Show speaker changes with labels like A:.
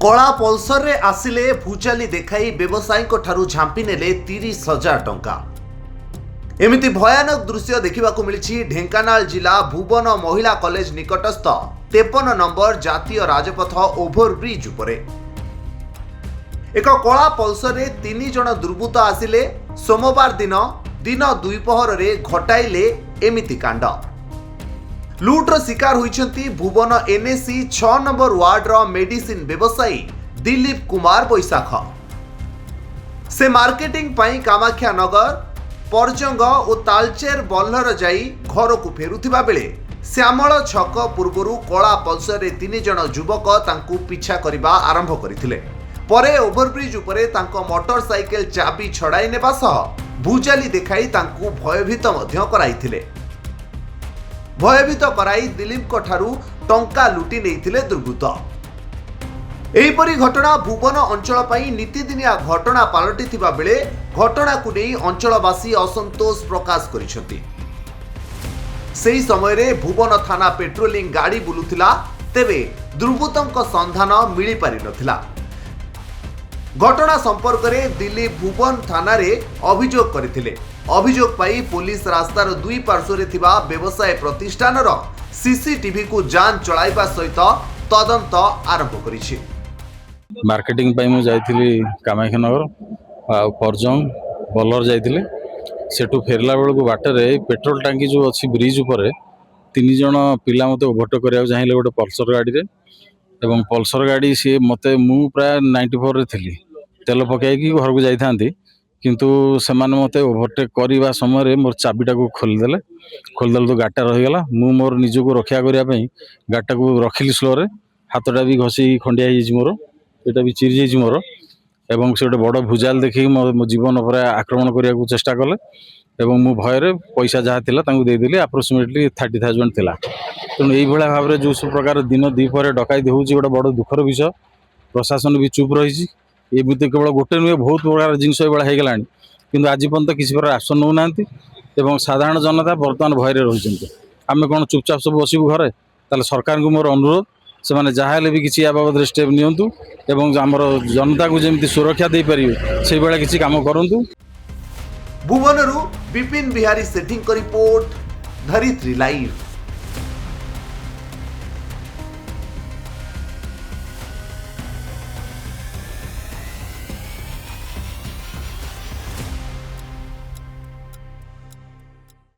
A: कला पल्सर रे आसिले भूचाली देखाई व्यवसायी ठारू झांपी नेले 30,000 टंका। एमिति भयानक दृश्य देखा मिली ढेंकानाल जिला भुवन महिला कॉलेज निकटस्थ 53 नंबर जातीय राजपथ ओभरब्रिज उपरे एक कला पल्सर रे 3 जन दुर्बृत्त आसिले सोमवार दिन दुपहर रे घटाइले एमिति कांड। लुट्र शिकार होइछंती भुवन एनएसी 6 नंबर वार्ड मेडिसिन व्यवसायी दिलीप कुमार बैसाख। से मार्केटिंग पाई कामाख्या नगर परजंग और तालचेर बल्लर जाई घर को फेरुथिबा बेले श्यामल छक पूर्वरु कला पल्सर रे 3 जन युवक तांकु पीछा करिबा आरंभ करथिले। परे ओभरब्रिज उपरे तांको मोटरसाइकेल चाबी छड़ाई नेबा सह भूचाली देखाई तांकु भयभीत मध्य कराइथिले। भयभीत कराई दिलीप ठारू टंका लुटी नेइथिले दुर्बृत्त। एहिपरि घटना भुवन अंचल पाई नीतिदिनिया घटना पालटिथिबा बेले घटना को नहीं अंचलवासी असंतोष प्रकाश करिसथि। सेही समय रे भुवन थाना पेट्रोलिंग गाड़ी बुलुथिला, तेबे दुर्बृत्तक संधान मिली पारि नथिला। घटना संपर्क में दिलीप भुवन थाना रे अभियोग करथिले। अभियोग पाई पुलिस रास्तार दुई पार्श्व थिबा व्यवसाय प्रतिष्ठान सीसीटीवी को जांच चलाइबा सहित तदंत आरंभ करिछि।
B: मार्केटिंग पाई मु जाइथिली कामाख्या नगर आ परजंग बल्लर जाइथिली। सेठू फेरला बेलू बाटरे पेट्रोल टांकी जो अच्छी ब्रिज उपर 3 जन पिला मते ओभरटेक करिया चाहिए गोटे पल्सर गाड़ी रे एवं पल्सर गाड़ी सी मते मु प्राय 94 रे थिली तेल पकाई घर को जाइथांती, किंतु से मते ओभरटेक करवा समय मोर चाबीटा को खोलीदेले तो गाड़ीटा रहीगला। मु मोर निजक रक्षा करने गाड़ीटा को रखिली स्लोरे, हाथटा भी घसी खंडिया मोर, यहाँ भी चिरी जाइए मोर। एवं से गोटे बड़ भुजाल देखिए मो जीवन पर आक्रमण करने को चेष्टा कले एवं मु भयर पैसा जहाँ थिला तांको देदेली अप्रोक्सीमेटली 30,000 थिला। तेणु यही भाव में जो सब प्रकार दिन दीपर डकायती होची गोटे बड़ दुखर विषय। प्रशासन भी चुप रही एमती केवल गोटे नुहे बहुत प्रकार जिनस होगला कि आज पर्यंत किसी प्रकार एक्शन नौ ना साधारण जनता बर्तमान भय रही। आम कौन चुपचाप सब बसबू घरे? ताले सरकार को मोर अनुरोध से मैंने जहाँ भी किसी या बाबद स्टेप नियंतु एवं आमर जनता को जमी सुरक्षा दे पारे से भाया किसी काम करूँ।
A: भुवनरु विपिन बिहारी सेठी रिपोर्ट, धरित्री लाइव।